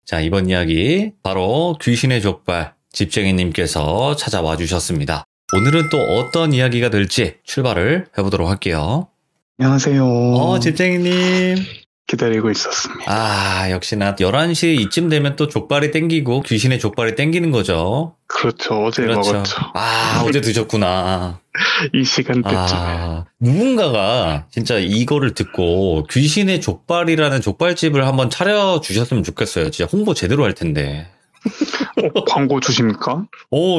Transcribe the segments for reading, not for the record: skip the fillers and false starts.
자, 이번 이야기 바로 귀신의 족발 집쟁이님께서 찾아와 주셨습니다. 오늘은 또 어떤 이야기가 될지 출발을 해보도록 할게요. 안녕하세요. 집쟁이님. 기다리고 있었습니다. 아, 역시나 11시 이쯤 되면 또 족발이 땡기고 귀신의 족발이 땡기는 거죠. 그렇죠. 어제 그렇죠. 먹었죠. 아, 어제 드셨구나. 이 시간대쯤에. 누군가가 진짜 이거를 듣고 귀신의 족발이라는 족발집을 한번 차려주셨으면 좋겠어요. 진짜 홍보 제대로 할 텐데. 광고 주십니까?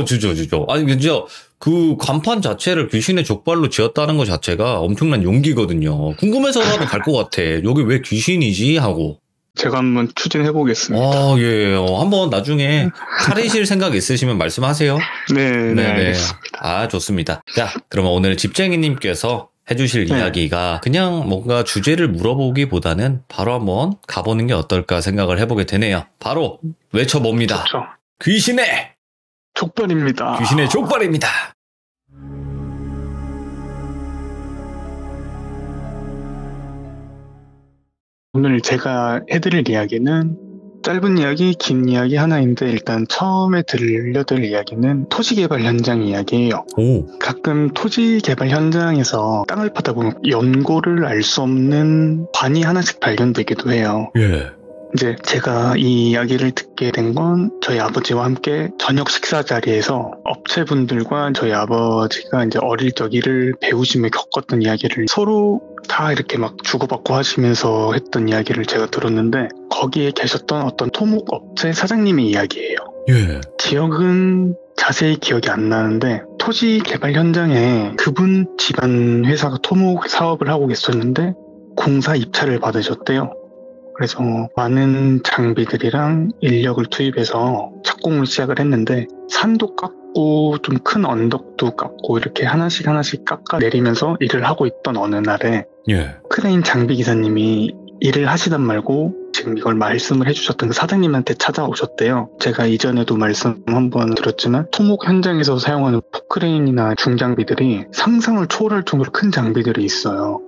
주죠. 아니, 진짜 그 간판 자체를 귀신의 족발로 지었다는 것 자체가 엄청난 용기거든요. 궁금해서라도 갈 것 같아. 여기 왜 귀신이지? 하고. 제가 한번 추진해 보겠습니다. 예. 한번 나중에 차리실 생각 있으시면 말씀하세요. 네, 알겠습니다. 아, 좋습니다. 자, 그러면 오늘 집쟁이님께서 해주실 이야기가 그냥 뭔가 주제를 물어보기보다는 바로 한번 가보는 게 어떨까 생각을 해보게 되네요. 바로 외쳐봅니다. 좋죠. 귀신의 족발입니다. 귀신의 족발입니다. 오늘 제가 해드릴 이야기는 짧은 이야기, 긴 이야기 하나인데 일단 처음에 들려드릴 이야기는 토지 개발 현장 이야기예요. 가끔 토지 개발 현장에서 땅을 파다 보면 연고를 알 수 없는 관이 하나씩 발견되기도 해요. 예. 이제 제가 이 이야기를 듣게 된 건 저희 아버지와 함께 저녁 식사 자리에서 업체분들과 저희 아버지가 이제 어릴 적 일을 배우시며 겪었던 이야기를 서로 다 이렇게 막 주고받고 하시면서 했던 이야기를 제가 들었는데 거기에 계셨던 어떤 토목 업체 사장님의 이야기예요. 예. 지역은 자세히 기억이 안 나는데 토지 개발 현장에 그분 집안 회사가 토목 사업을 하고 계셨는데 공사 입찰을 받으셨대요. 그래서 많은 장비들이랑 인력을 투입해서 착공을 시작을 했는데 산도 깎고 좀 큰 언덕도 깎고 이렇게 하나씩 깎아 내리면서 일을 하고 있던 어느 날에 크레인 장비 기사님이 일을 하시단 말고 지금 이걸 말씀을 해주셨던 그 사장님한테 찾아오셨대요. 제가 이전에도 말씀 한번 드렸지만 토목 현장에서 사용하는 포크레인이나 중장비들이 상상을 초월할 정도로 큰 장비들이 있어요.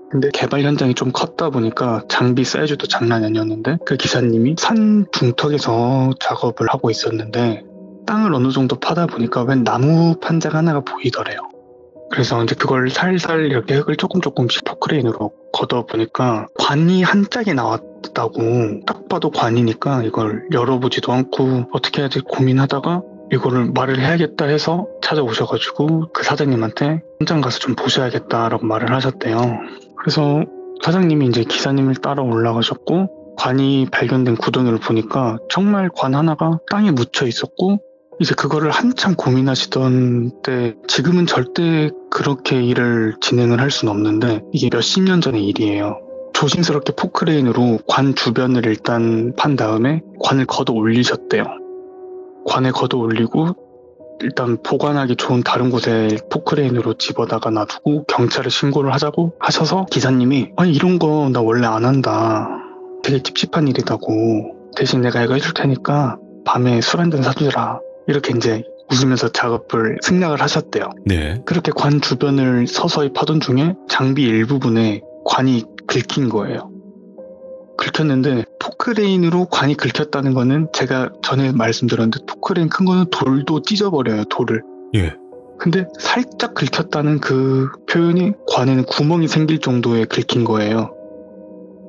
근데 개발 현장이 좀 컸다 보니까 장비 사이즈도 장난이 아니었는데 그 기사님이 산 중턱에서 작업을 하고 있었는데 땅을 어느 정도 파다 보니까 웬 나무 판자가 하나가 보이더래요. 그래서 이제 그걸 살살 이렇게 흙을 조금씩 포크레인으로 걷어보니까 관이 한 짝이 나왔다고. 딱 봐도 관이니까 이걸 열어보지도 않고 어떻게 해야지 고민하다가 이거를 말을 해야겠다 해서 찾아오셔가지고 그 사장님한테 현장 가서 좀 보셔야겠다라고 말을 하셨대요. 그래서 사장님이 이제 기사님을 따라 올라가셨고 관이 발견된 구덩이를 보니까 정말 관 하나가 땅에 묻혀 있었고 이제 그거를 한참 고민하시던 때 지금은 절대 그렇게 일을 진행을 할 수는 없는데 이게 몇십 년 전의 일이에요. 조심스럽게 포크레인으로 관 주변을 일단 판 다음에 관을 걷어 올리셨대요. 관에 걷어 올리고 일단 보관하기 좋은 다른 곳에 포크레인으로 집어다가 놔두고 경찰에 신고를 하자고 하셔서 기사님이 아니 이런 거 나 원래 안 한다. 되게 찝찝한 일이다고. 대신 내가 이거 해줄 테니까 밤에 술 한잔 사주라. 이렇게 이제 웃으면서 작업을 승낙을 하셨대요. 네. 그렇게 관 주변을 서서히 파던 중에 장비 일부분에 관이 긁힌 거예요. 긁혔는데 포크레인으로 관이 긁혔다는 거는 제가 전에 말씀드렸는데 포크레인 큰 거는 돌도 찢어버려요. 돌을. 예. 근데 살짝 긁혔다는 그 표현이 관에는 구멍이 생길 정도에 긁힌 거예요.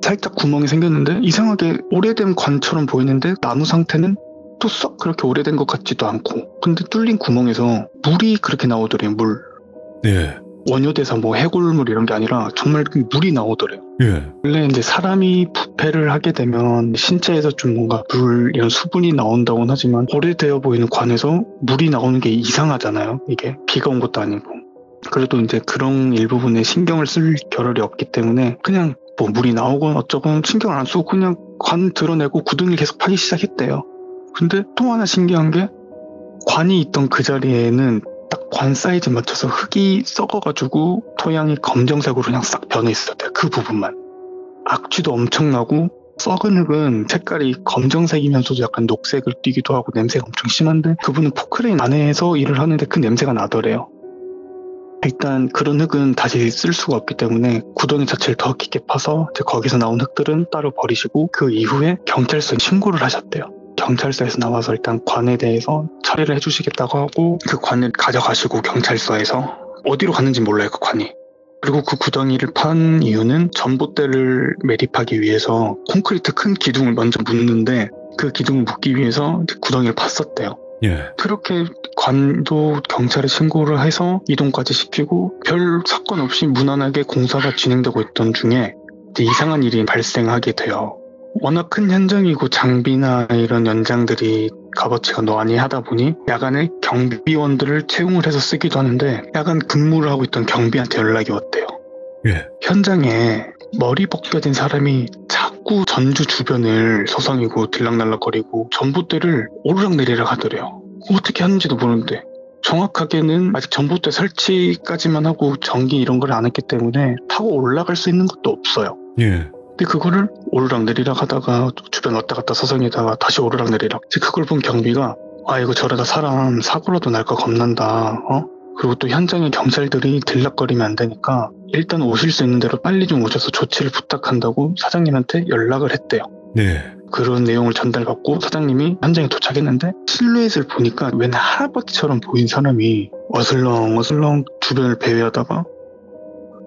살짝 구멍이 생겼는데 이상하게 오래된 관처럼 보이는데 나무 상태는 또 썩 그렇게 오래된 것 같지도 않고 근데 뚫린 구멍에서 물이 그렇게 나오더래요. 물. 예. 원효대사 뭐 해골물 이런 게 아니라 정말 물이 나오더래요. 예. 원래 이제 사람이 부패를 하게 되면 신체에서 좀 뭔가 물 이런 수분이 나온다고는 하지만 오래되어 보이는 관에서 물이 나오는 게 이상하잖아요. 이게 비가 온 것도 아니고. 그래도 이제 그런 일부분에 신경을 쓸 겨를이 없기 때문에 그냥 뭐 물이 나오건 어쩌건 신경을 안 쓰고 그냥 관 드러내고 구덩이를 계속 파기 시작했대요. 근데 또 하나 신기한 게 관이 있던 그 자리에는 딱 관 사이즈 맞춰서 흙이 썩어가지고 토양이 검정색으로 그냥 싹 변해 있었대요. 그 부분만. 악취도 엄청나고 썩은 흙은 색깔이 검정색이면서도 약간 녹색을 띠기도 하고 냄새가 엄청 심한데 그분은 포크레인 안에서 일을 하는데 그 냄새가 나더래요. 일단 그런 흙은 다시 쓸 수가 없기 때문에 구덩이 자체를 더 깊게 파서 이제 거기서 나온 흙들은 따로 버리시고 그 이후에 경찰서에 신고를 하셨대요. 경찰서에서 나와서 일단 관에 대해서 처리를 해주시겠다고 하고 그 관을 가져가시고 경찰서에서 어디로 갔는지 몰라요, 그 관이. 그리고 그 구덩이를 판 이유는 전봇대를 매립하기 위해서 콘크리트 큰 기둥을 먼저 묻는데 그 기둥을 묻기 위해서 구덩이를 팠었대요. 예. 그렇게 관도 경찰에 신고를 해서 이동까지 시키고 별 사건 없이 무난하게 공사가 진행되고 있던 중에 이제 이상한 일이 발생하게 돼요. 워낙 큰 현장이고 장비나 이런 연장들이 값어치가 많이 하다 보니 야간에 경비원들을 채용을 해서 쓰기도 하는데 야간 근무를 하고 있던 경비한테 연락이 왔대요. 예. 현장에 머리 벗겨진 사람이 자꾸 전주 주변을 서성이고 들락날락거리고 전봇대를 오르락내리락 하더래요. 어떻게 하는지도 모르는데 정확하게는 아직 전봇대 설치까지만 하고 전기 이런 걸 안 했기 때문에 타고 올라갈 수 있는 것도 없어요. 예. 근데 그거를 오르락내리락 하다가 주변 왔다 갔다 서성이다가 다시 오르락내리락. 그걸 본 경비가 아 이거 저러다 사람 사고라도 날까 겁난다. 그리고 또 현장에 경찰들이 들락거리면 안 되니까 일단 오실 수 있는 대로 빨리 좀 오셔서 조치를 부탁한다고 사장님한테 연락을 했대요. 네. 그런 내용을 전달받고 사장님이 현장에 도착했는데 실루엣을 보니까 웬 할아버지처럼 보인 사람이 어슬렁어슬렁 주변을 배회하다가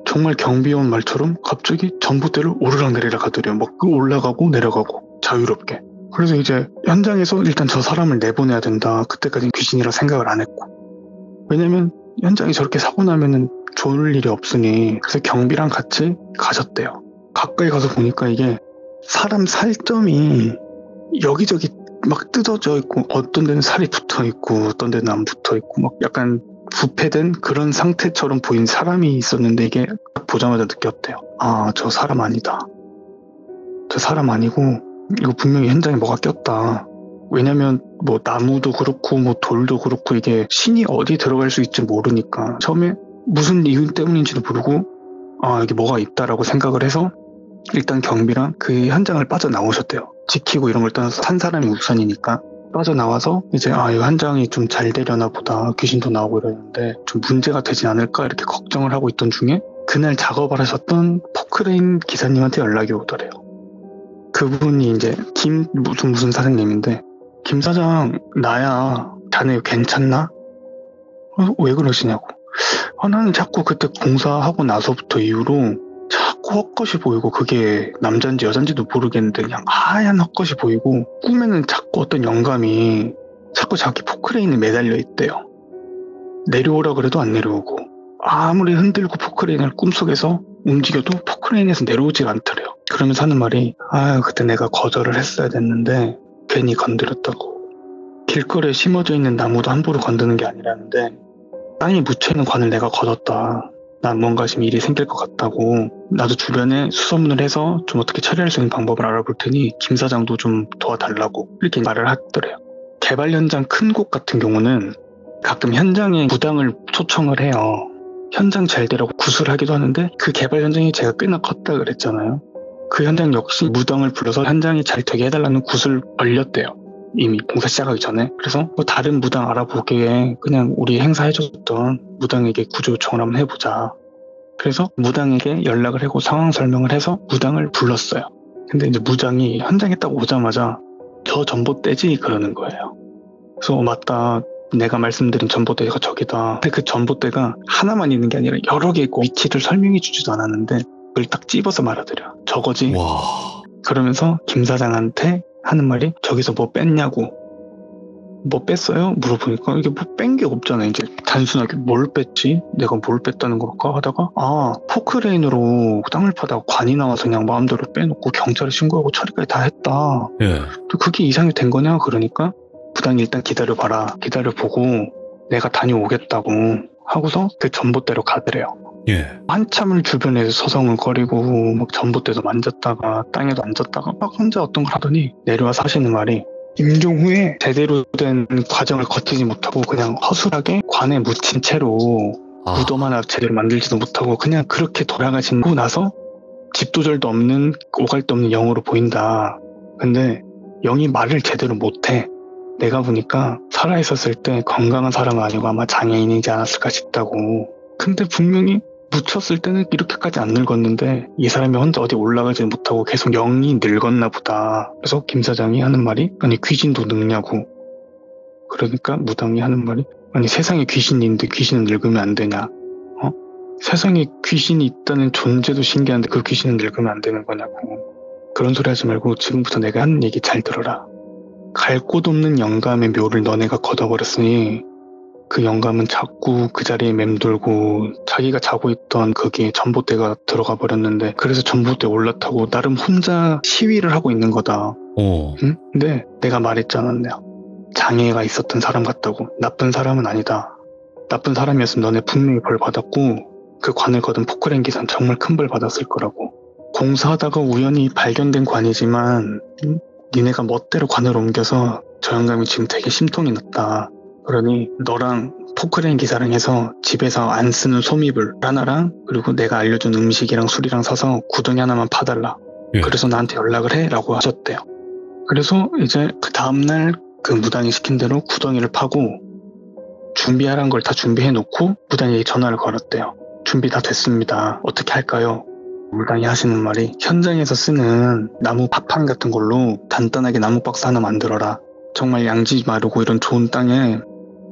정말 경비원 말처럼 갑자기 전봇대를 오르락내리락 하더래요. 막 올라가고 내려가고 자유롭게. 그래서 이제 현장에서 일단 저 사람을 내보내야 된다. 그때까지는 귀신이라 생각을 안 했고. 왜냐면 현장에 저렇게 사고 나면은 좋을 일이 없으니. 그래서 경비랑 같이 가셨대요. 가까이 가서 보니까 이게 사람 살점이 여기저기 막 뜯어져 있고 어떤 데는 살이 붙어 있고 어떤 데는 안 붙어 있고 막 약간 부패된 그런 상태처럼 보인 사람이 있었는데 이게 보자마자 느꼈대요. 아, 저 사람 아니다. 저 사람 아니고 이거 분명히 현장에 뭐가 꼈다. 왜냐면 뭐 나무도 그렇고 뭐 돌도 그렇고 이게 신이 어디 들어갈 수 있지 모르니까 처음에 무슨 이유 때문인지도 모르고 아, 이게 뭐가 있다라고 생각을 해서 일단 경비랑 그 현장을 빠져나오셨대요. 지키고 이런 걸 떠나서 산 사람이 우선이니까 빠져나와서 이제 아, 이 현장이 좀 잘 되려나 보다. 귀신도 나오고 이러는데 좀 문제가 되지 않을까 이렇게 걱정을 하고 있던 중에 그날 작업을 하셨던 포크레인 기사님한테 연락이 오더래요. 그분이 이제 김 무슨 사장님인데 김 사장 나야. 자네 괜찮나? 왜 그러시냐고. 나는 자꾸 그때 공사하고 나서부터 이후로 자꾸 헛것이 보이고 그게 남잔지 여잔지도 모르겠는데 그냥 하얀 헛것이 보이고 꿈에는 자꾸 어떤 영감이 자꾸 자기 포크레인에 매달려 있대요. 내려오라 그래도 안 내려오고 아무리 흔들고 포크레인을 꿈속에서 움직여도 포크레인에서 내려오지가 않더래요. 그러면서 하는 말이 아 그때 내가 거절을 했어야 됐는데 괜히 건드렸다고. 길거리에 심어져 있는 나무도 함부로 건드는 게 아니라는데 땅에 묻혀있는 관을 내가 거뒀다. 난 뭔가 지금 일이 생길 것 같다고 나도 주변에 수소문을 해서 좀 어떻게 처리할 수 있는 방법을 알아볼 테니 김 사장도 좀 도와달라고 이렇게 말을 하더래요. 개발 현장 큰 곳 같은 경우는 가끔 현장에 무당을 초청을 해요. 현장 잘 되라고 구슬을 하기도 하는데 그 개발 현장이 제가 꽤나 컸다 그랬잖아요. 그 현장 역시 무당을 불러서 현장이 잘 되게 해달라는 구슬을 올렸대요. 이미 공사 시작하기 전에. 그래서 뭐 다른 무당 알아보기에 그냥 우리 행사해줬던 무당에게 구조 요청을 한번 해보자. 그래서 무당에게 연락을 하고 상황 설명을 해서 무당을 불렀어요. 근데 이제 무당이 현장에 딱 오자마자 저 전봇대지 그러는 거예요. 그래서 맞다. 내가 말씀드린 전봇대가 저기다. 근데 그 전봇대가 하나만 있는 게 아니라 여러 개 있고 위치를 설명해 주지도 않았는데 그걸 딱 찝어서 말하더래요. 저거지. 와. 그러면서 김 사장한테 하는 말이 저기서 뭐 뺐냐고. 뭐 뺐어요? 물어보니까 이게 뭐 뺀 게 없잖아. 이제 단순하게 뭘 뺐지? 내가 뭘 뺐다는 걸까? 하다가 아 포크레인으로 땅을 파다가 관이 나와서 그냥 마음대로 빼놓고 경찰에 신고하고 처리까지 다 했다. 예. 또 그게 이상이 된 거냐? 그러니까 부당이 일단 기다려봐라. 기다려보고 내가 다녀오겠다고 하고서 그 전봇대로 가더래요. 예. 한참을 주변에서 서성을거리고 막 전봇대도 만졌다가 땅에도 앉았다가 막 혼자 어떤 걸 하더니 내려와서 하시는 말이 임종 후에 제대로 된 과정을 거치지 못하고 그냥 허술하게 관에 묻힌 채로 무덤 하나 제대로 만들지도 못하고 그냥 그렇게 돌아가시고 나서 집도절도 없는 오갈도 없는 영으로 보인다. 근데 영이 말을 제대로 못해. 내가 보니까 살아있었을 때 건강한 사람은 아니고 아마 장애인이지 않았을까 싶다고 근데 분명히 묻혔을 때는 이렇게까지 안 늙었는데 이 사람이 혼자 어디 올라가지 못하고 계속 영이 늙었나 보다. 그래서 김 사장이 하는 말이 아니 귀신도 늙냐고. 그러니까 무당이 하는 말이 아니 세상에 귀신이 있는데 귀신은 늙으면 안 되냐. 세상에 귀신이 있다는 존재도 신기한데 그 귀신은 늙으면 안 되는 거냐고. 그런 소리 하지 말고 지금부터 내가 하는 얘기 잘 들어라. 갈 곳 없는 영감의 묘를 너네가 걷어버렸으니 그 영감은 자꾸 그 자리에 맴돌고 자기가 자고 있던 거기에 전봇대가 들어가 버렸는데 그래서 전봇대에 올라타고 나름 혼자 시위를 하고 있는 거다. 응? 근데 내가 말했잖아. 장애가 있었던 사람 같다고. 나쁜 사람은 아니다. 나쁜 사람이었으면 너네 분명히 벌 받았고 그 관을 거둔 포크레인 기사는 정말 큰 벌 받았을 거라고. 공사하다가 우연히 발견된 관이지만 니네가 멋대로 관을 옮겨서 저 영감이 지금 되게 심통이 났다. 그러니 너랑 포크레인 기사랑 해서 집에서 안 쓰는 소미불 하나랑 그리고 내가 알려준 음식이랑 술이랑 사서 구덩이 하나만 파달라. 예. 그래서 나한테 연락을 해 라고 하셨대요. 그래서 이제 그 다음날 그 무당이 시킨 대로 구덩이를 파고 준비하라는 걸 다 준비해 놓고 무당에게 전화를 걸었대요. 준비 다 됐습니다. 어떻게 할까요? 무당이 하시는 말이 현장에서 쓰는 나무 파판 같은 걸로 단단하게 나무 박스 하나 만들어라. 정말 양지 마르고 이런 좋은 땅에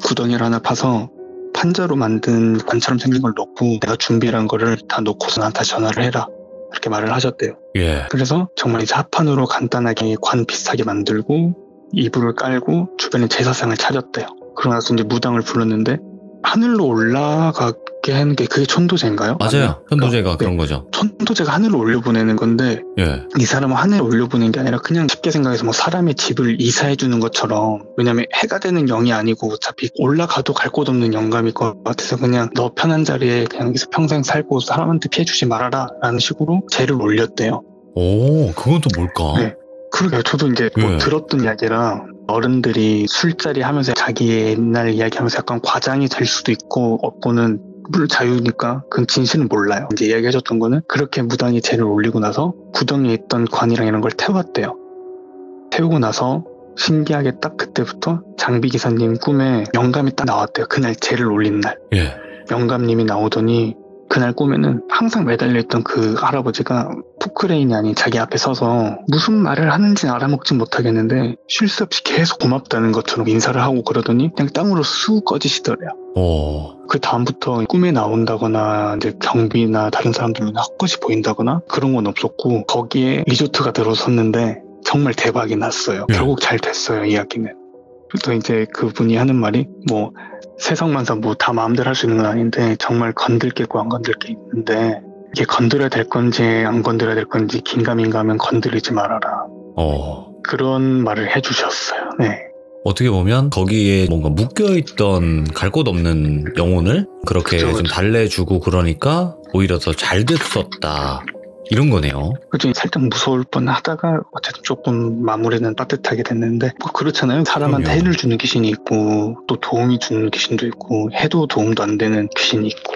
구덩이를 하나 파서 판자로 만든 관처럼 생긴 걸 넣고 내가 준비한 거를 다 놓고서 나한테 전화를 해라. 그렇게 말을 하셨대요. 예. 그래서 정말 이제 합판으로 간단하게 관 비슷하게 만들고 이불을 깔고 주변에 제사상을 차렸대요. 그러고 나서 이제 무당을 불렀는데 하늘로 올라가게 하는 게 그게 천도제인가요? 맞아요. 천도제가 그런 거죠. 천도제가 하늘로 올려보내는 건데 예. 이 사람은 하늘에 올려보내는 게 아니라 그냥 쉽게 생각해서 뭐 사람의 집을 이사해주는 것처럼 왜냐면 해가 되는 영이 아니고 어차피 올라가도 갈 곳 없는 영감일 것 같아서 그냥 너 편한 자리에 그냥 여기서 평생 살고 사람한테 피해주지 말아라 라는 식으로 제를 올렸대요. 오, 그건 또 뭘까? 네. 그러게요. 저도 이제 뭐 들었던 이야기라 어른들이 술자리 하면서 자기 옛날 이야기하면서 약간 과장이 될 수도 있고 없고는 물론 자유니까 그건 진실은 몰라요. 이제 이야기해줬던 거는 그렇게 무당이 제를 올리고 나서 구덩이에 있던 관이랑 이런 걸 태웠대요. 태우고 나서 신기하게 딱 그때부터 장비 기사님 꿈에 영감이 딱 나왔대요. 그날 제를 올린 날. 예. 영감님이 나오더니 그날 꿈에는 항상 매달려있던 그 할아버지가 포크레인이 아닌 자기 앞에 서서 무슨 말을 하는지는 알아먹진 못하겠는데 쉴 새 없이 계속 고맙다는 것처럼 인사를 하고 그러더니 그냥 땅으로 쑥 꺼지시더래요. 그 다음부터 꿈에 나온다거나 이제 경비나 다른 사람들 눈에 헛것이 보인다거나 그런 건 없었고 거기에 리조트가 들어섰는데 정말 대박이 났어요. 결국 잘 됐어요, 이야기는. 또 이제 그분이 하는 말이 뭐 세상만사 뭐 다 마음대로 할 수 있는 건 아닌데 정말 건들 게 있고 안 건들 게 있는데 이게 건드려야 될 건지 안 건드려야 될 건지 긴가민가하면 건드리지 말아라. 그런 말을 해주셨어요. 네. 어떻게 보면 거기에 뭔가 묶여있던 갈 곳 없는 영혼을 그렇게 좀 달래주고 그러니까 오히려 더 잘 됐었다. 이런 거네요. 그죠. 살짝 무서울 뻔 하다가 어쨌든 조금 마무리는 따뜻하게 됐는데 뭐 그렇잖아요. 사람한테 해를 주는 귀신이 있고 또 도움이 주는 귀신도 있고 해도 도움도 안 되는 귀신이 있고.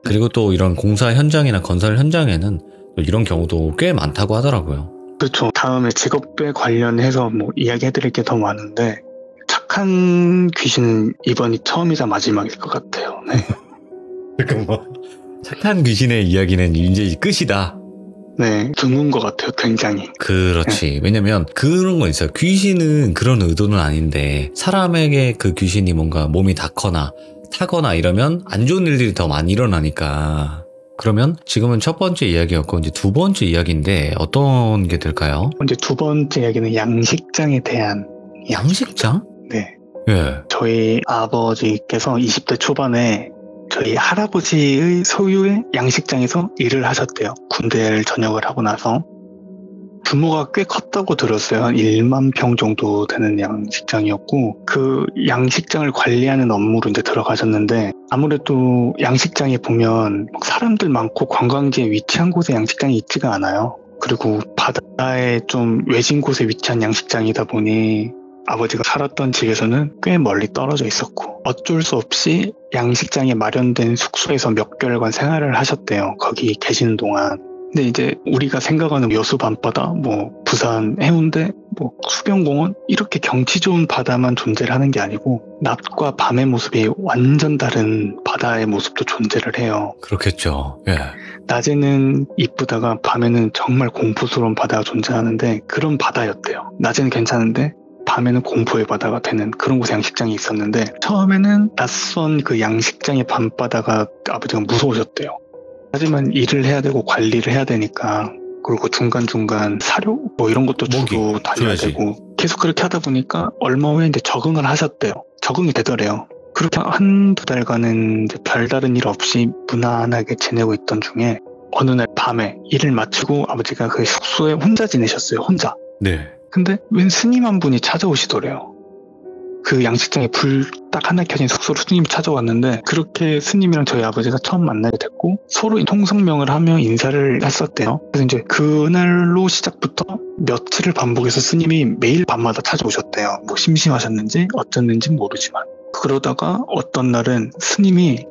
그리고 또 이런 공사 현장이나 건설 현장에는 이런 경우도 꽤 많다고 하더라고요. 그렇죠. 다음에 직업에 관련해서 뭐 이야기해드릴 게 더 많은데 착한 귀신은 이번이 처음이자 마지막일 것 같아요. 네. 잠깐만. 착한 귀신의 이야기는 이제 끝이다. 네, 드문 것 같아요, 굉장히. 그렇지. 네. 왜냐면 그런 거 있어요. 귀신은 그런 의도는 아닌데 사람에게 그 귀신이 뭔가 몸이 닿거나 타거나 이러면 안 좋은 일들이 더 많이 일어나니까. 그러면 지금은 첫 번째 이야기였고 이제 두 번째 이야기인데 어떤 게 될까요? 이제 두 번째 이야기는 양식장에 대한. 양식장? 네. 예. 저희 아버지께서 20대 초반에 저희 할아버지의 소유의 양식장에서 일을 하셨대요. 군대를 전역을 하고 나서. 규모가 꽤 컸다고 들었어요. 한 1만 평 정도 되는 양식장이었고 그 양식장을 관리하는 업무로 이제 들어가셨는데 아무래도 양식장에 보면 사람들 많고 관광지에 위치한 곳에 양식장이 있지가 않아요. 그리고 바다에 좀 외진 곳에 위치한 양식장이다 보니 아버지가 살았던 집에서는 꽤 멀리 떨어져 있었고 어쩔 수 없이 양식장에 마련된 숙소에서 몇 개월간 생활을 하셨대요. 거기 계시는 동안. 근데 이제 우리가 생각하는 여수 밤바다, 뭐 부산 해운대, 뭐 수변공원 이렇게 경치 좋은 바다만 존재를 하는 게 아니고 낮과 밤의 모습이 완전 다른 바다 바다의 모습도 존재를 해요. 그렇겠죠. 예. 낮에는 이쁘다가 밤에는 정말 공포스러운 바다가 존재하는데 그런 바다였대요. 낮에는 괜찮은데 밤에는 공포의 바다가 되는 그런 곳에 양식장이 있었는데 처음에는 낯선 그 양식장의 밤바다가 아버지가 무서우셨대요. 하지만 일을 해야 되고 관리를 해야 되니까 그리고 중간중간 사료 뭐 이런 것도 주고 달려야 되고 계속 그렇게 하다 보니까 얼마 후에 이제 적응을 하셨대요. 적응이 되더래요. 그렇게 한두 달간은 이제 별다른 일 없이 무난하게 지내고 있던 중에 어느 날 밤에 일을 마치고 아버지가 그 숙소에 혼자 지내셨어요. 혼자. 네. 근데 웬 스님 한 분이 찾아오시더래요. 그 양식장에 불 딱 하나 켜진 숙소로 스님이 찾아왔는데 그렇게 스님이랑 저희 아버지가 처음 만나게 됐고 서로 통성명을 하며 인사를 했었대요. 그래서 이제 그날로 시작부터 며칠을 반복해서 스님이 매일 밤마다 찾아오셨대요. 뭐 심심하셨는지 어쩌는지 모르지만. 그러다가 어떤 날은 스님이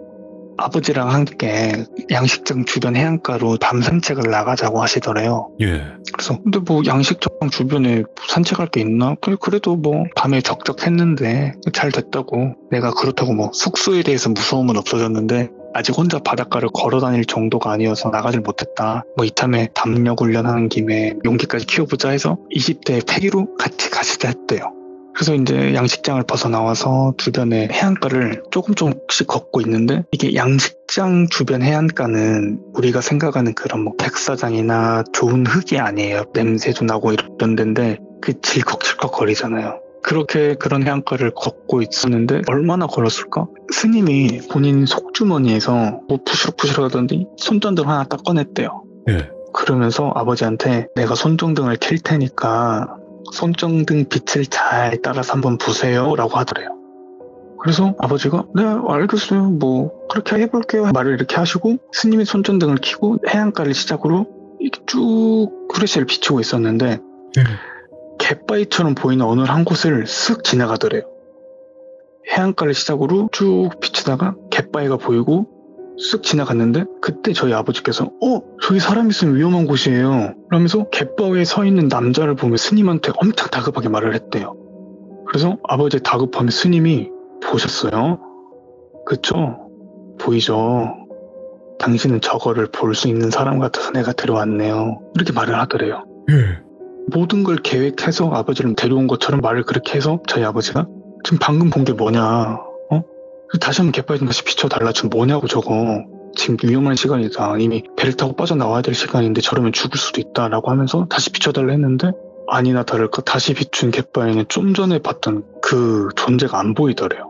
아버지랑 함께 양식장 주변 해안가로 밤 산책을 나가자고 하시더래요. 예. 그래서 근데 뭐 양식장 주변에 산책할 게 있나? 그래도 뭐 밤에 적적했는데 잘 됐다고. 내가 그렇다고 뭐 숙소에 대해서 무서움은 없어졌는데 아직 혼자 바닷가를 걸어 다닐 정도가 아니어서 나가질 못했다. 뭐 이참에 담력 훈련하는 김에 용기까지 키워보자 해서 20대 패기로 같이 가시자 했대요. 그래서 이제 양식장을 벗어나와서 주변에 해안가를 조금씩 걷고 있는데 이게 양식장 주변 해안가는 우리가 생각하는 그런 뭐 백사장이나 좋은 흙이 아니에요. 냄새도 나고 이런 데인데 그 질컥질컥 거리잖아요. 그렇게 그런 해안가를 걷고 있었는데 얼마나 걸었을까? 스님이 본인 속주머니에서 뭐 푸시럭푸시럭 하던데 손전등 하나 딱 꺼냈대요. 예. 그러면서 아버지한테 내가 손전등을 켤 테니까 손전등 빛을 잘 따라서 한번 보세요 라고 하더래요. 그래서 아버지가 네 알겠어요 뭐 그렇게 해볼게요 말을 이렇게 하시고 스님이 손전등을 켜고 해안가를 시작으로 이렇게 쭉 후레쉬를 비추고 있었는데 갯바위처럼 보이는 어느 한 곳을 쓱 지나가더래요. 해안가를 시작으로 쭉 비추다가 갯바위가 보이고 쓱 지나갔는데 그때 저희 아버지께서 저기 사람 있으면 위험한 곳이에요 라면서 갯바위에 서 있는 남자를 보며 스님한테 엄청 다급하게 말을 했대요. 그래서 아버지의 다급함에 스님이 보셨어요? 그쵸? 보이죠? 당신은 저거를 볼 수 있는 사람 같아서 내가 데려왔네요 이렇게 말을 하더래요. 모든 걸 계획해서 아버지를 데려온 것처럼 말을 그렇게 해서 저희 아버지가 지금 방금 본 게 뭐냐 다시 한번 갯바위 좀 다시 비춰달라. 지금 뭐냐고 저거. 지금 위험한 시간이다. 이미 배를 타고 빠져나와야 될 시간인데 저러면 죽을 수도 있다라고 하면서 다시 비춰달라 했는데 아니나 다를까 다시 비춘 갯바위는 좀 전에 봤던 그 존재가 안 보이더래요.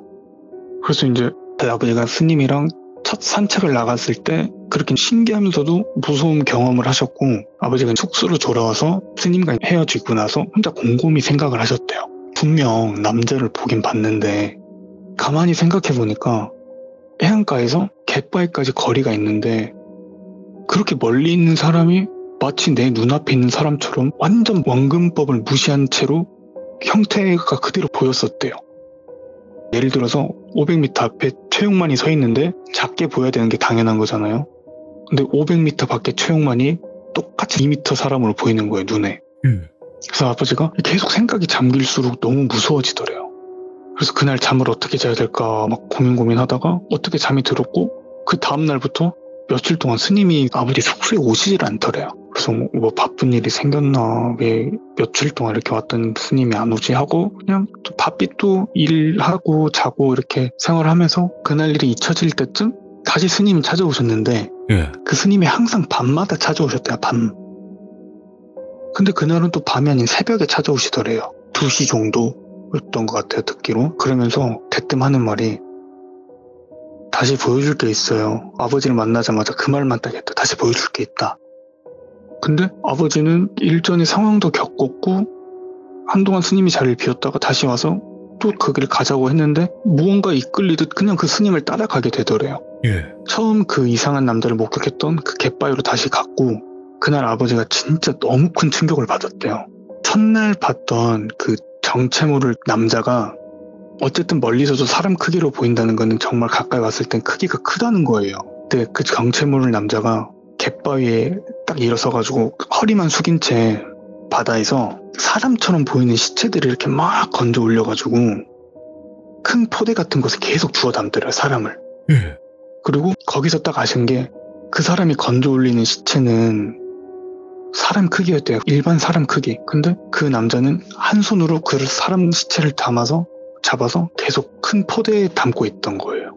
그래서 이제 저희 아버지가 스님이랑 첫 산책을 나갔을 때 그렇게 신기하면서도 무서운 경험을 하셨고 아버지가 숙소로 돌아와서 스님과 헤어지고 나서 혼자 곰곰이 생각을 하셨대요. 분명 남자를 보긴 봤는데 가만히 생각해보니까 해안가에서 갯바위까지 거리가 있는데 그렇게 멀리 있는 사람이 마치 내 눈앞에 있는 사람처럼 완전 원근법을 무시한 채로 형태가 그대로 보였었대요. 예를 들어서 500m 앞에 최용만이 서 있는데 작게 보여야 되는 게 당연한 거잖아요. 근데 500m 밖에 최용만이 똑같이 2m 사람으로 보이는 거예요, 눈에. 그래서 아버지가 계속 생각이 잠길수록 너무 무서워지더래요. 그래서 그날 잠을 어떻게 자야 될까 막 고민하다가 어떻게 잠이 들었고 그 다음날부터 며칠 동안 스님이 아버지 숙소에 오시질 않더래요. 그래서 뭐 바쁜 일이 생겼나 왜 며칠 동안 이렇게 왔던 스님이 안 오지 하고 그냥 또 바삐 또 일하고 자고 이렇게 생활하면서 그날 일이 잊혀질 때쯤 다시 스님이 찾아오셨는데 그 스님이 항상 밤마다 찾아오셨대요. 밤. 근데 그날은 또 밤이 아닌 새벽에 찾아오시더래요. 2시 정도 였던 것 같아요, 듣기로. 그러면서 대뜸 하는 말이 다시 보여줄 게 있어요. 아버지를 만나자마자 그 말만 딱 했다. 다시 보여줄 게 있다. 근데 아버지는 일전에 상황도 겪었고 한동안 스님이 자리를 비웠다가 다시 와서 또 그 길을 가자고 했는데 무언가 이끌리듯 그냥 그 스님을 따라가게 되더래요. 처음 그 이상한 남자를 목격했던 그 갯바위로 다시 갔고 그날 아버지가 진짜 너무 큰 충격을 받았대요. 첫날 봤던 그 정체 모를 남자가 어쨌든 멀리서도 사람 크기로 보인다는 거는 정말 가까이 왔을 땐 크기가 크다는 거예요. 근데 그 정체 모를 남자가 갯바위에 딱 일어서가지고 허리만 숙인 채 바다에서 사람처럼 보이는 시체들을 이렇게 막 건져 올려가지고 큰 포대 같은 곳에 계속 주워 담더래요, 사람을. 그리고 거기서 딱 아신 게 그 사람이 건져 올리는 시체는 사람 크기였대요. 일반 사람 크기. 근데 그 남자는 한 손으로 그 사람 시체를 잡아서 계속 큰 포대에 담고 있던 거예요.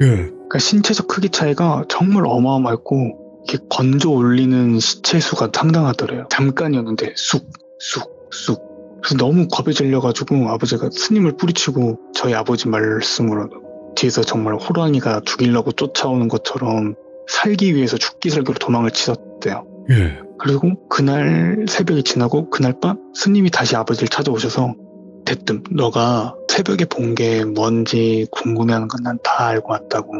예. 그러니까 신체적 크기 차이가 정말 어마어마했고 이렇게 건져 올리는 시체 수가 상당하더래요. 잠깐이었는데 쑥. 그래서 너무 겁에 질려가지고 아버지가 스님을 뿌리치고 저희 아버지 말씀으로 뒤에서 정말 호랑이가 죽이려고 쫓아오는 것처럼 살기 위해서 죽기 살기로 도망을 치셨대요. 예. 그리고 그날 새벽이 지나고 그날 밤 스님이 다시 아버지를 찾아오셔서 대뜸 너가 새벽에 본 게 뭔지 궁금해하는 건 난 다 알고 왔다고.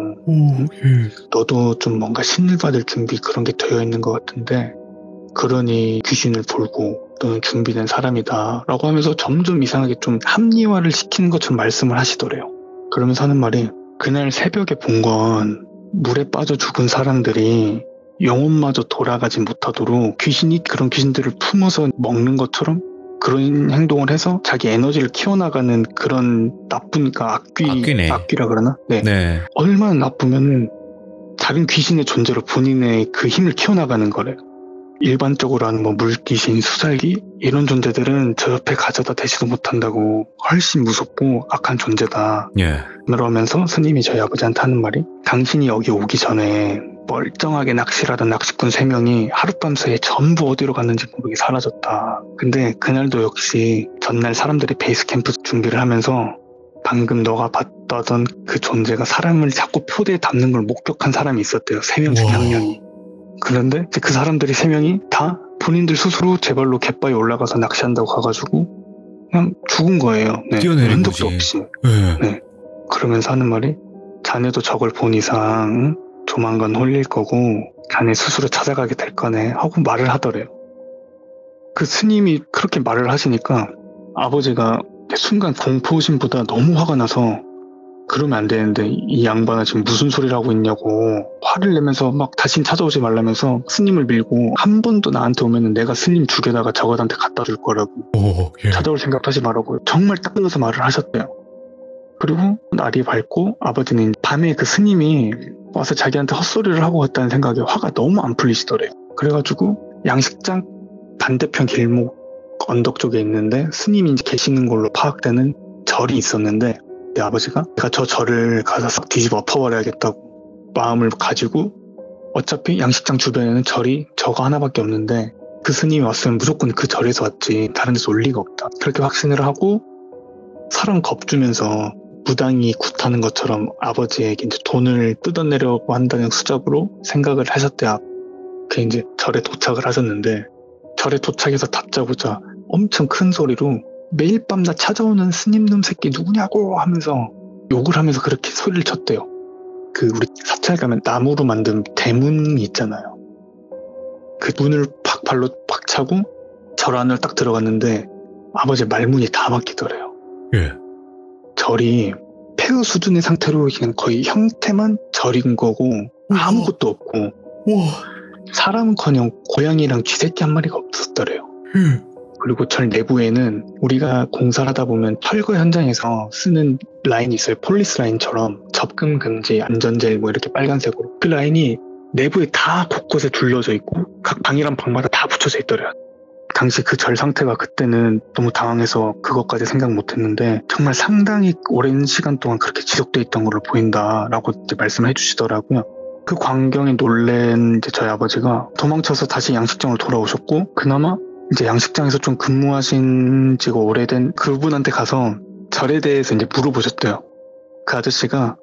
예. 너도 좀 뭔가 신을 받을 준비 그런 게 되어 있는 것 같은데 그러니 귀신을 볼고 너는 준비된 사람이다 라고 하면서 점점 이상하게 좀 합리화를 시키는 것처럼 말씀을 하시더래요. 그러면서 하는 말이 그날 새벽에 본 건 물에 빠져 죽은 사람들이 영혼마저 돌아가지 못하도록 귀신이 그런 귀신들을 품어서 먹는 것처럼 그런 행동을 해서 자기 에너지를 키워나가는 그런 나쁜, 그러니까 악귀네. 악귀라 그러나? 네. 네. 얼마나 나쁘면은 다른 귀신의 존재로 본인의 그 힘을 키워나가는 거래요. 일반적으로 하는 뭐 물귀신, 수살기 이런 존재들은 저 옆에 가져다 대지도 못한다고 훨씬 무섭고 악한 존재다. 예. 그러면서 스님이 저희 아버지한테 하는 말이 당신이 여기 오기 전에 멀쩡하게 낚시를 하던 낚시꾼 3명이 하룻밤 사이에 전부 어디로 갔는지 모르게 사라졌다. 근데 그날도 역시 전날 사람들이 베이스 캠프 준비를 하면서 방금 너가 봤던 그 존재가 사람을 자꾸 표대에 담는 걸 목격한 사람이 있었대요. 3명 중에 1명이. 그런데 이제 그 사람들이 3명이 다 본인들 스스로 제 발로 갯바위에 올라가서 낚시한다고 가가지고 그냥 죽은 거예요. 네. 뛰어내린 흔적도 거지. 없이. 예. 네. 그러면서 하는 말이 자네도 저걸 본 이상 조만간 홀릴 거고 자네 스스로 찾아가게 될 거네 하고 말을 하더래요. 그 스님이 그렇게 말을 하시니까 아버지가 순간 공포심보다 너무 화가 나서 그러면 안 되는데 이 양반아 지금 무슨 소리를 하고 있냐고 화를 내면서 막 다신 찾아오지 말라면서 스님을 밀고 한 번도 나한테 오면은 내가 스님 죽여다가 저것한테 갖다 줄 거라고. 예. 찾아올 생각하지 말라고 정말 딱 끊어서 말을 하셨대요. 그리고 날이 밝고 아버지는 밤에 그 스님이 와서 자기한테 헛소리를 하고 갔다는 생각에 화가 너무 안 풀리시더래요. 그래가지고 양식장 반대편 길목 언덕 쪽에 있는데 스님이 이제 계시는 걸로 파악되는 절이 있었는데 내 아버지가 내가 저 절을 가서 싹 뒤집어 엎어버려야겠다고 마음을 가지고 어차피 양식장 주변에는 절이 저거 하나밖에 없는데 그 스님이 왔으면 무조건 그 절에서 왔지 다른 데서 올 리가 없다. 그렇게 확신을 하고 사람 겁주면서 무당이 굿하는 것처럼 아버지에게 이제 돈을 뜯어내려고 한다는 수작으로 생각을 하셨대요. 그 이제 절에 도착을 하셨는데 절에 도착해서 다짜고짜 엄청 큰 소리로 매일 밤 나 찾아오는 스님놈 새끼 누구냐고 하면서 욕을 하면서 그렇게 소리를 쳤대요. 그 우리 사찰 가면 나무로 만든 대문이 있잖아요. 그 문을 팍 발로 팍 차고 절 안을 딱 들어갔는데 아버지 말문이 다 막히더래요. 예. 절이 폐허 수준의 상태로 그냥 거의 형태만 절인 거고 아무것도 없고 사람은커녕 고양이랑 쥐새끼 한 마리가 없었더래요. 그리고 절 내부에는 우리가 공사를 하다 보면 철거 현장에서 쓰는 라인이 있어요. 폴리스 라인처럼 접근 금지, 안전제일 뭐 이렇게 빨간색으로 그 라인이 내부에 다 곳곳에 둘러져 있고 각 방이란 방마다 다 붙여져 있더래요. 당시 그 절 상태가 그때는 너무 당황해서 그것까지 생각 못했는데 정말 상당히 오랜 시간 동안 그렇게 지속돼 있던 걸로 보인다라고 이제 말씀을 해주시더라고요. 그 광경에 놀란 이제 저희 아버지가 도망쳐서 다시 양식장으로 돌아오셨고 그나마 이제 양식장에서 좀 근무하신 지가 오래된 그분한테 가서 절에 대해서 이제 물어보셨대요. 그 아저씨가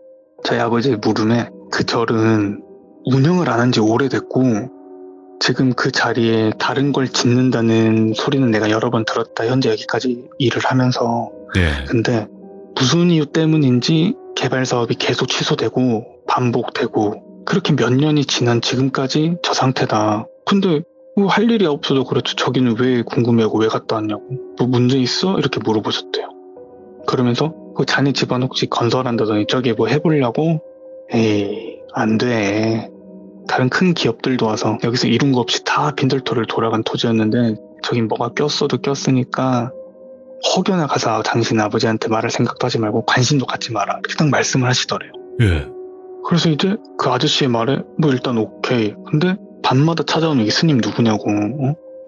저희 아버지의 물음에 그 절은 운영을 안 한 지 오래됐고 지금 그 자리에 다른 걸 짓는다는 소리는 내가 여러 번 들었다. 현재 여기까지 일을 하면서. 예. 근데 무슨 이유 때문인지 개발 사업이 계속 취소되고 반복되고 그렇게 몇 년이 지난 지금까지 저 상태다. 근데 뭐 할 일이 없어도 그렇죠. 저기는 왜 궁금해하고 왜 갔다 왔냐고. 뭐 문제 있어? 이렇게 물어보셨대요. 그러면서 그 자네 집안 혹시 건설한다더니 저기 뭐 해보려고? 에이 안 돼. 다른 큰 기업들도 와서 여기서 이룬 거 없이 다 빈털터리를 돌아간 토지였는데 저긴 뭐가 꼈어도 꼈으니까 혹여나 가서 당신 아버지한테 말할 생각도 하지 말고 관심도 갖지 마라. 이렇게 딱 말씀을 하시더래요. 예. 그래서 이제 그 아저씨의 말에 뭐 일단 오케이. 근데 밤마다 찾아오는 이 스님 누구냐고.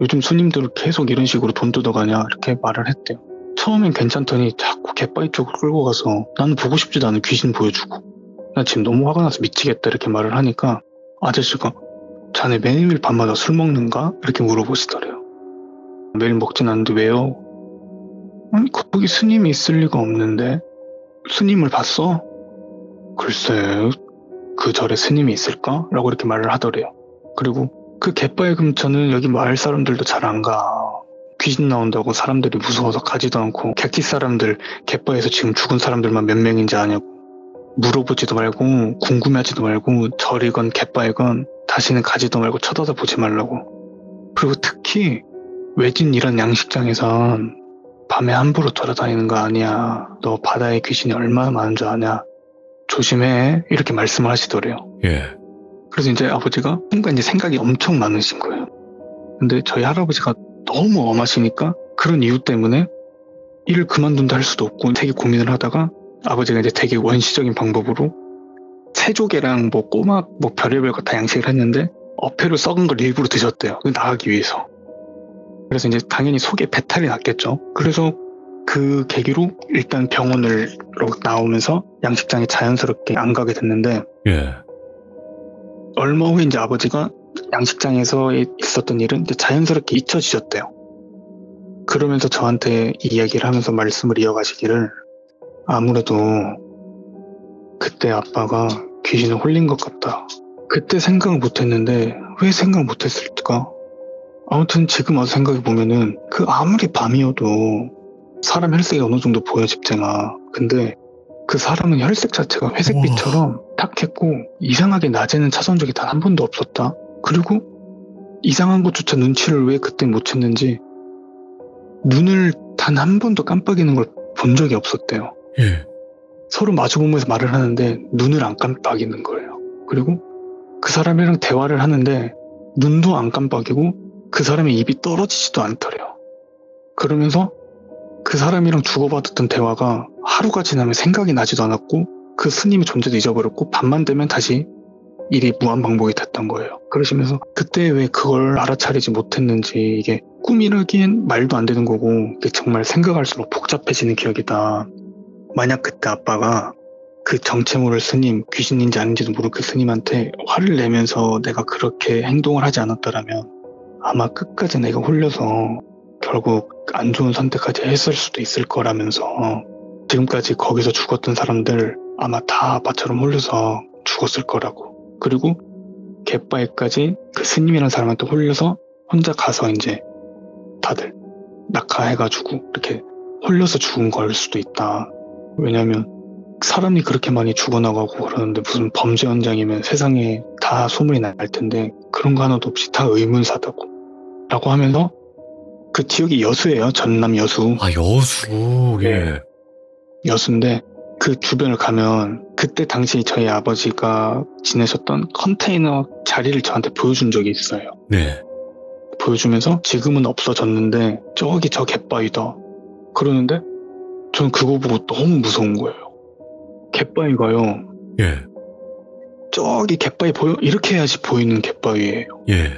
요즘 스님들 계속 이런 식으로 돈 뜯어가냐 이렇게 말을 했대요. 처음엔 괜찮더니 자꾸 갯바위 쪽을 끌고 가서 나는 보고 싶지도 않은 귀신 보여주고 나 지금 너무 화가 나서 미치겠다 이렇게 말을 하니까 아저씨가 자네 매일 밤마다 술 먹는가? 이렇게 물어보시더래요. 매일 먹진 않는데 왜요? 아니 거기 스님이 있을 리가 없는데. 스님을 봤어? 글쎄 그 절에 스님이 있을까? 라고 이렇게 말을 하더래요. 그리고 그 갯바위 근처는 여기 마을 사람들도 잘 안 가. 귀신 나온다고 사람들이 무서워서 가지도 않고 객지 사람들 갯바위에서 지금 죽은 사람들만 몇 명인지 아냐고 물어보지도 말고 궁금해하지도 말고 절이건 갯바위건 다시는 가지도 말고 쳐다도 보지 말라고. 그리고 특히 외진 이런 양식장에선 밤에 함부로 돌아다니는 거 아니야. 너 바다에 귀신이 얼마나 많은 줄 아냐. 조심해. 이렇게 말씀을 하시더래요. 예. 그래서 이제 아버지가 순간 이제 생각이 엄청 많으신 거예요. 근데 저희 할아버지가 너무 엄하시니까 그런 이유 때문에 일을 그만둔다 할 수도 없고 되게 고민을 하다가 아버지가 이제 되게 원시적인 방법으로 새조개랑 뭐 꼬막 뭐 별의별 거 다 양식을 했는데 어패로 썩은 걸 일부러 드셨대요. 나가기 위해서. 그래서 이제 당연히 속에 배탈이 났겠죠. 그래서 그 계기로 일단 병원으로 나오면서 양식장에 자연스럽게 안 가게 됐는데 예. 얼마 후에 이제 아버지가 양식장에서 있었던 일은 이제 자연스럽게 잊혀지셨대요. 그러면서 저한테 이야기를 하면서 말씀을 이어가시기를 아무래도 그때 아빠가 귀신에 홀린 것 같다. 그때 생각을 못했는데 왜 생각 못했을까? 아무튼 지금 와서 생각해보면은 그 아무리 밤이어도 사람 혈색이 어느 정도 보여 집쟁아. 근데 그 사람은 혈색 자체가 회색빛처럼 탁했고 이상하게 낮에는 찾아온 적이 단 한 번도 없었다. 그리고 이상한 것조차 눈치를 왜 그때 못 챘는지 눈을 단 한 번도 깜빡이는 걸 본 적이 없었대요. 예. 서로 마주보면서 말을 하는데 눈을 안 깜빡이는 거예요. 그리고 그 사람이랑 대화를 하는데 눈도 안 깜빡이고 그 사람의 입이 떨어지지도 않더래요. 그러면서 그 사람이랑 주고받았던 대화가 하루가 지나면 생각이 나지도 않았고 그 스님의 존재도 잊어버렸고 밤만 되면 다시 일이 무한반복이 됐던 거예요. 그러시면서 그때 왜 그걸 알아차리지 못했는지 이게 꿈이라기엔 말도 안 되는 거고 이게 정말 생각할수록 복잡해지는 기억이다. 만약 그때 아빠가 그 정체 모를 스님, 귀신인지 아닌지도 모르는 그 스님한테 화를 내면서 내가 그렇게 행동을 하지 않았더라면 아마 끝까지 내가 홀려서 결국 안 좋은 선택까지 했을 수도 있을 거라면서 지금까지 거기서 죽었던 사람들 아마 다 아빠처럼 홀려서 죽었을 거라고. 그리고 갯바위까지 그 스님이라는 사람한테 홀려서 혼자 가서 이제 다들 낙하해가지고 이렇게 홀려서 죽은 걸 수도 있다. 왜냐면 사람이 그렇게 많이 죽어나가고 그러는데 무슨 범죄 현장이면 세상에 다 소문이 날 텐데 그런 거 하나도 없이 다 의문사다고 라고 하면서 그 지역이 여수예요. 전남 여수. 아, 여수. 예. 네. 여수인데 그 주변을 가면 그때 당시 저희 아버지가 지내셨던 컨테이너 자리를 저한테 보여준 적이 있어요. 네. 보여주면서 지금은 없어졌는데 저기 저 갯바위다. 그러는데 전 그거 보고 너무 무서운 거예요. 갯바위가요. 예. 저기 갯바위 보여? 이렇게 해야지 보이는 갯바위예요. 예.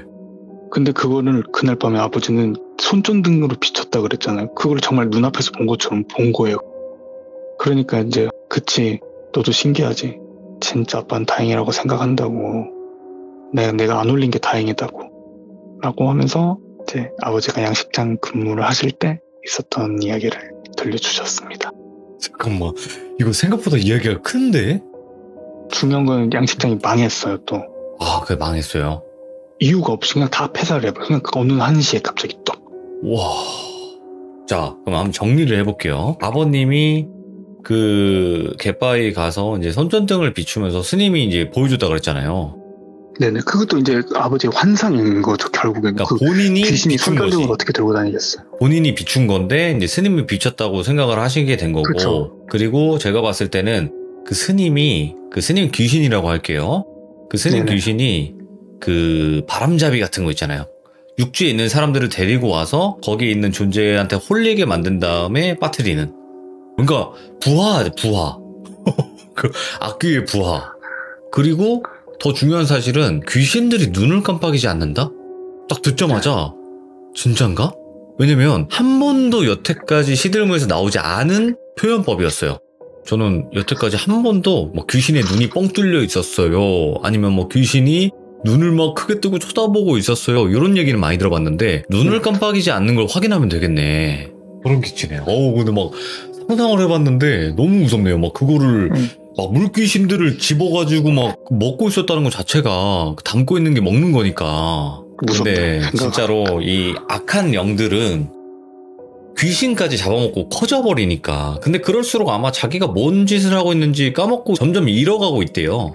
근데 그거를 그날 밤에 아버지는 손전등으로 비쳤다 그랬잖아요. 그걸 정말 눈앞에서 본 것처럼 본 거예요. 그러니까 이제 그치 너도 신기하지. 진짜 아빠는 다행이라고 생각한다고. 내가 안 올린 게 다행이다고. 라고 하면서 이제 아버지가 양식장 근무를 하실 때 있었던 이야기를 들려주셨습니다. 잠깐만. 이거 생각보다 이야기가 큰데? 중요한 건 양식장이 망했어요 또. 아, 그게 망했어요. 이유가 없이 그냥 다 폐사를 해버려. 그냥 어느 한시에 갑자기 또. 와. 자, 그럼 한번 정리를 해볼게요. 아버님이 그 갯바위 가서 이제 손전등을 비추면서 스님이 이제 보여줬다 그랬잖아요. 네네. 그것도 이제 아버지의 환상인 거죠, 결국에는. 그러니까 본인이 귀신이 비춘 손전등을 거지. 어떻게 들고 다니겠어요. 본인이 비춘 건데 이제 스님이 비췄다고 생각을 하시게 된 거고. 그쵸. 그리고 제가 봤을 때는 그 스님 귀신이라고 할게요. 그 스님 네네. 귀신이 그 바람잡이 같은 거 있잖아요. 육지에 있는 사람들을 데리고 와서 거기에 있는 존재한테 홀리게 만든 다음에 빠뜨리는. 그러니까 부하. 그 악귀의 부하. 그리고 더 중요한 사실은 귀신들이 눈을 깜빡이지 않는다? 딱 듣자마자 진짠가? 왜냐면 한 번도 여태까지 시들무에서 나오지 않은 표현법이었어요. 저는 여태까지 한 번도 뭐 귀신의 눈이 뻥 뚫려 있었어요. 아니면 뭐 귀신이 눈을 막 크게 뜨고 쳐다보고 있었어요. 이런 얘기는 많이 들어봤는데 눈을 깜빡이지 않는 걸 확인하면 되겠네. 소름 끼치네요. 근데 막 상상을 해봤는데 너무 무섭네요. 막 그거를 막 물귀신들을 집어가지고 막 먹고 있었다는 것 자체가 담고 있는 게 먹는 거니까. 근데 진짜로 이 악한 영들은 귀신까지 잡아먹고 커져버리니까. 근데 그럴수록 아마 자기가 뭔 짓을 하고 있는지 까먹고 점점 잃어가고 있대요.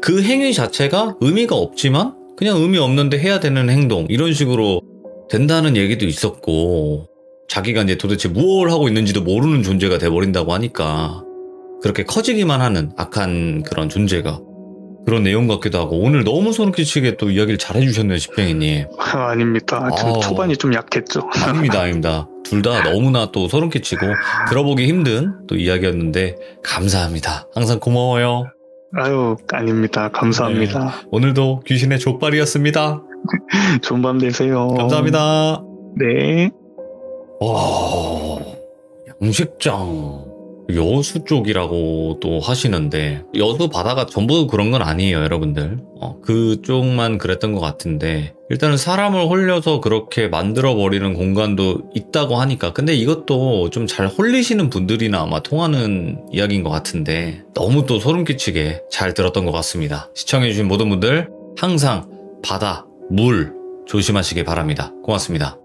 그 행위 자체가 의미가 없지만 그냥 의미 없는데 해야 되는 행동, 이런 식으로 된다는 얘기도 있었고, 자기가 이제 도대체 무엇을 하고 있는지도 모르는 존재가 돼버린다고 하니까 그렇게 커지기만 하는 악한 그런 존재가, 그런 내용 같기도 하고. 오늘 너무 소름 끼치게 또 이야기를 잘 해주셨네요, 집행이님. 아닙니다. 초반이 좀 약했죠. 아닙니다. 둘 다 너무나 또 소름 끼치고 들어보기 힘든 또 이야기였는데 감사합니다. 항상 고마워요. 아유, 아닙니다. 감사합니다. 네, 오늘도 귀신의 족발이었습니다. 좋은 밤 되세요. 감사합니다. 네. 와, 양식장 여수 쪽이라고 또 하시는데, 여수 바다가 전부 그런 건 아니에요, 여러분들. 그쪽만 그랬던 것 같은데, 일단은 사람을 홀려서 그렇게 만들어버리는 공간도 있다고 하니까. 근데 이것도 좀 잘 홀리시는 분들이나 아마 통하는 이야기인 것 같은데, 너무 또 소름 끼치게 잘 들었던 것 같습니다. 시청해주신 모든 분들 항상 바다, 물 조심하시기 바랍니다. 고맙습니다.